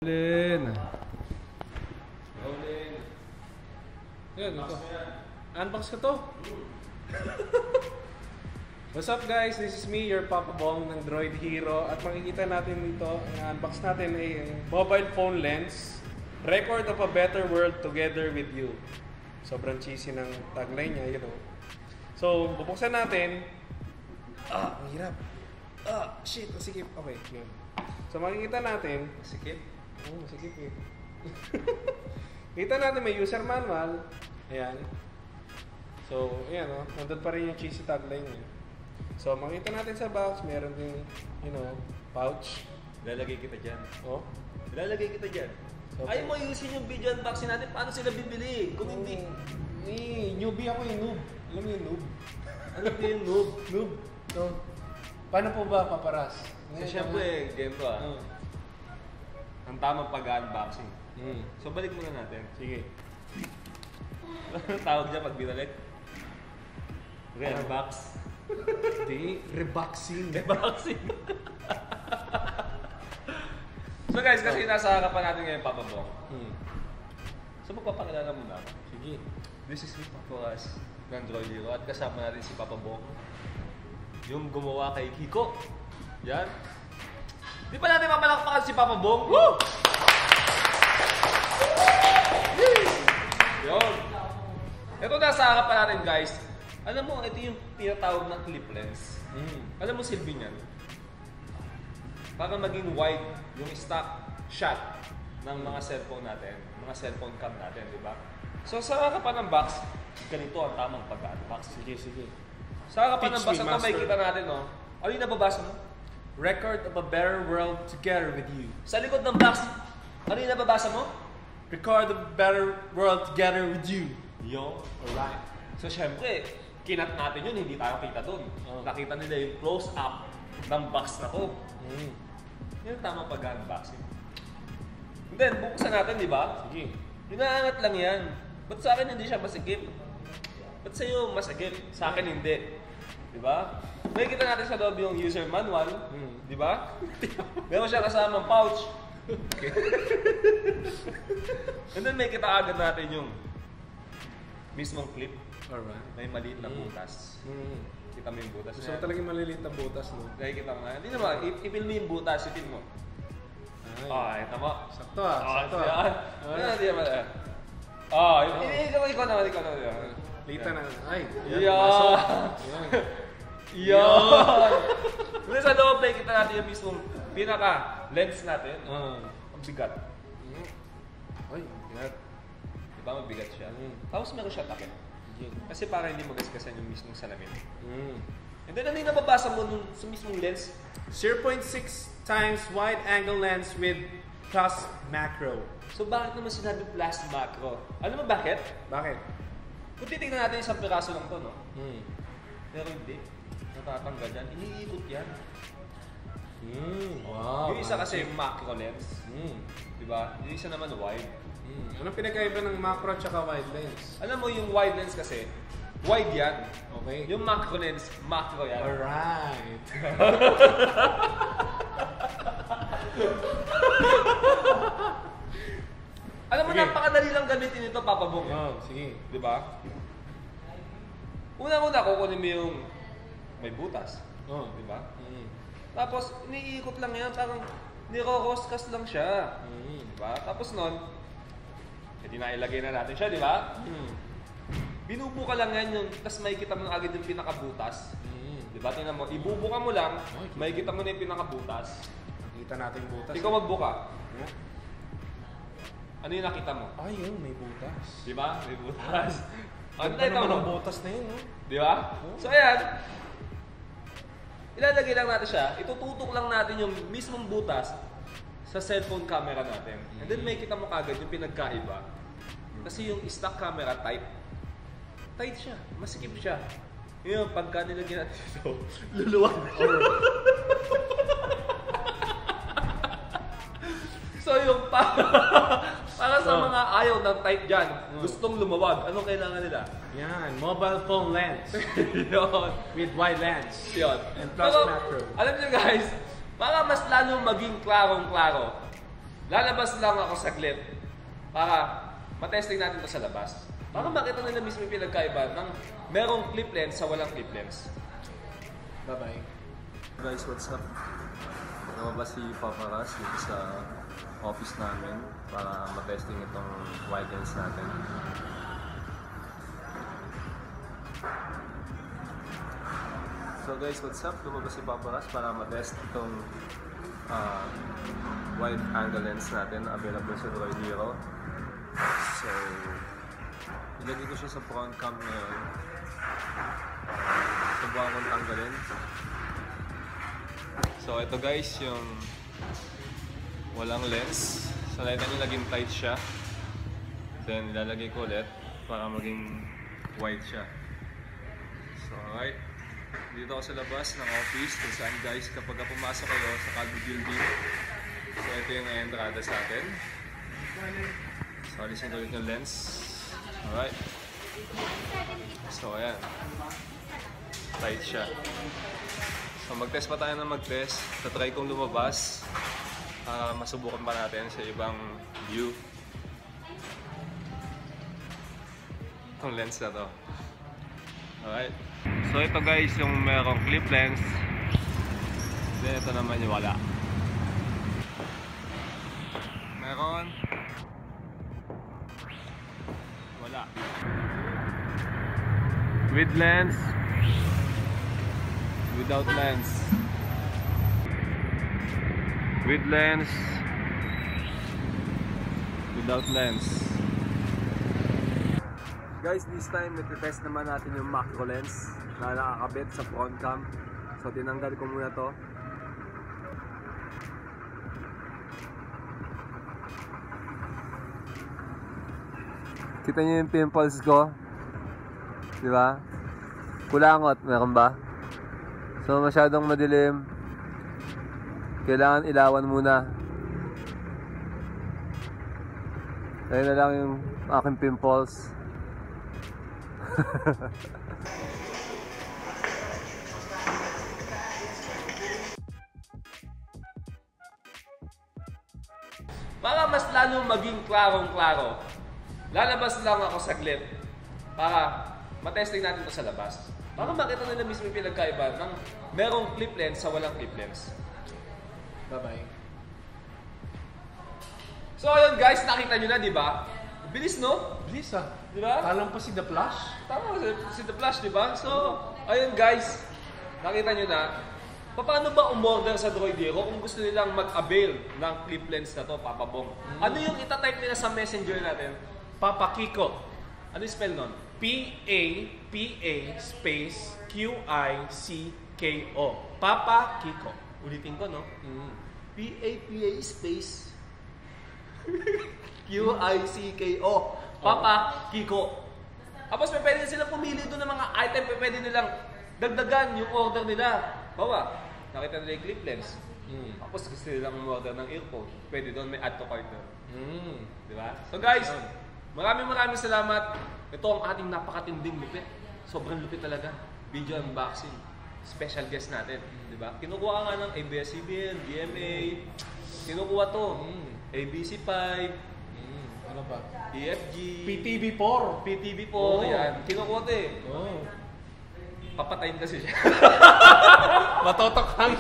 Rolling. Yan, ito. Unbox ka to. What's up guys? This is me, your Papa Bong ng Droid Hero. At makikita natin dito, unbox natin ay mobile phone lens. Record of a better world together with you. Sobrang cheesy ng tagline niya, you know. So, bubuksan natin. Ang hirap. Shit, masikip. Okay, yun. So, makikita natin. Masikip? Oo, masikip eh. Kita natin may user manual. Ayan. So, ayan o. Nandun pa rin yung cheesy tagline niya. So, makita natin sa box, meron din, you know, pouch. Ilalagay kita dyan. Oh. Ilalagay kita dyan. Okay. Ayaw mo ayusin yung video unboxing natin. Paano sila bibili? Kung hindi. Newbie ako yung noob. Alam mo yung noob? Ano ba yung noob? Noob. So, paano po ba paparas? Kasi syempre, ganito ang tamang pag-unboxing. So, balik muna natin. Sige. Tawag dyan pag binalik. Re-unbox. Hindi, reboxing. Unboxing. So guys, kasi nasa harapan natin ngayon, Papa Bong. So magpapakilala muna ako. Sige. This is me, Papa As, ng Droid Hero. At kasama natin si Papa Bong. Yung gumawa kay Kiko. Yan. Di pa natin mapalakpakan si Papa Bong? Woo! Yun. Ito nasa harapan natin guys. Alam mo, ito yung tinatawag na clip lens. Alam mo silbi niyan? Para maging wide yung stock shot ng mga cellphone natin, mga cellphone cam natin, di ba? So sa harapan ng box, ganito ang tamang pag-unbox. Sige, sige. Sa harapan ng box, ito may kita natin, no? Ano yung nababasa mo? Record of a better world together with you. Sa likod ng box, ano yung nababasa mo? Record of a better world together with you. Yo. Alright. So syempre, kinat natin yun, hindi tayo kita dun. Nakita nila yung close-up ng box na to. Yan ang tamang pag-unboxing. And then, buksan natin, di ba? Sige. Inaangat lang yan. Ba't sa akin hindi siya masigip? Ba't sa'yo masigip? Sa akin hindi. Di ba? Nakikita natin sa loob yung user manual. Di ba? Meron siya kasamang pouch. Okay. And then may kita agad natin yung mismong clip. Alright. May maliit na butas. Kita mo yung butas. Gusto ko talagang maliliit na butas, no? Nakikita mo nga. Hindi naman, ipil mo yung butas, ipil mo. Ito mo. Sakto sakto Hindi naman ikaw naman. Lita na. Ay. Yan. Yan. Muna sa loob, kita natin yung mismong pinaka-lens natin. Ang bigat. Ay, bigat. Diba mabigat siya? Tapos meron siya takip. Kasi para hindi magasgasan yung mismong salamin. And then ano yung nababasa mo sa mismong lens? 0.6 times wide angle lens with plus macro. So bakit naman sinabi plus macro? Alam mo bakit? Bakit? Kung titignan natin isang piraso lang to, no? Pero hindi. Natatanggal yan. Iniikot yan. Wow. Yung isa kasi macro lens. Diba? Yung isa naman wide. Anong pinagkaiba ng macro at wide lens? Alam mo yung wide lens kasi, wide yan. Okay. Yung macro lens, macro yan. Alright. Alam mo, napakadali lang gamitin ito, Papa Bong. Sige. Diba? Una-una, kukunin mo yung may butas. Diba? Tapos, iniikot lang yan. Parang niro-roscas lang siya. Diba? Tapos nun, hindi na ilagay na natin siya, di ba? Binubuka lang yan yung, tapos makikita mo agad yung pinakabutas. Di ba? Tingnan mo, ibubuka mo lang, makikita mo na yung pinakabutas. Nakita natin yung butas. Ikaw magbuka. Ano yung nakita mo? Ay, yun, may butas. Di ba? May butas. Ano naman ang butas na yun, no? Di ba? So ayan, ilalagay lang natin siya, itututok lang natin yung mismong butas sa cellphone camera natin. And then may kita mo kagad yung pinagkaiba. Kasi yung stock camera tight siya, masikip siya. Yung pagka nilagyan natin ito, luluwag. So yung para sa mga ayaw ng tight dyan, gustong lumawag, anong kailangan nila? Yan, mobile phone lens. Yun. With wide lens. Yun. And plus Pero, macro. alam nyo guys, para mas lalo maging klarong-klaro, lalabas lang ako saglit para matesting natin to sa labas. Para makita nila mismo yung pinagkaiba ng merong clip lens sa walang clip lens. Bye-bye. Guys, what's up? Lumabas si Papa Ras dito sa office namin para matesting itong wide lens natin. So guys, what's up? Lumabas si Papa Ras para matest itong wide angle lens natin available sa Droid Hero. So, ilagay ko siya sa front cam ngayon. Subukan kong tanggalin. So ito guys, yung walang lens. So nakita nyo naging tight siya. Then ilalagay ko ulit para maging wide siya. So alright. Dito ako sa labas ng office kung saan guys kapag pumasok kayo sa Calvo Building. So ito yung entrada sa atin. So alisin ko ulit yung lens. Alright. So ayan. Tight siya. So mag-test pa tayo ng mag-test. Tatry kong lumabas. Masubukan pa natin sa ibang view. Itong lens na to. Alright. So ito guys yung merong clip lens. Then ito naman yung wala. Meron. Wala. With lens. Without lens. With lens. Without lens. Guys, this time iti-test naman natin yung macro lens na nakakabit sa front cam. So tinanggal ko muna to. Kita niyo yung pimples ko? Di ba? Kulangot, meron ba? So masyadong madilim. Kailangan ilawan muna. Ayun na lang yung aking pimples. Para mas lalo maging klarong-klaro, lalabas lang ako saglit para matesting natin to sa labas. Para makita nila mismo yung pinagkaiba ng merong clip lens sa walang clip lens. Bye-bye. So ayun guys, nakita nyo na, di ba? Bilis, no? Bilis ah. Di ba? Talang pa si The Flash. Tama, si The Flash, di ba? So, ayun guys, nakita nyo na, paano ba umorder sa Droid Hero kung gusto nilang mag-avail ng clip lens na to, Papa Bong? Ano yung itatype nila sa messenger natin? Papa Kiko. Ano yung spell nun? P-A-P-A space Q-I-C-K-O. Papa Kiko. Ulitin ko, no? P-A-P-A space Q-I-C-K-O. Papa Kiko. Tapos pwede silang pumili doon ng mga item, pwede nilang dagdagan yung order nila. Bawa, nakita nila yung clip lens. Tapos gusto nilang order ng earphone. Pwede doon, may add to cart doon. Di ba? So guys, maraming salamat. Ito ang ating napakatinding lupit. Sobrang lupit talaga. Video unboxing. Special guest natin. Di ba? Kinukuha nga ng ABS-CBN, DMA. Kinukuha to. ABC5. Ano ba? EFG. PTV4. PTV4. Oh. Yan. Kinukuha to eh. Oh. Papatayin kasi siya. Matotokhan.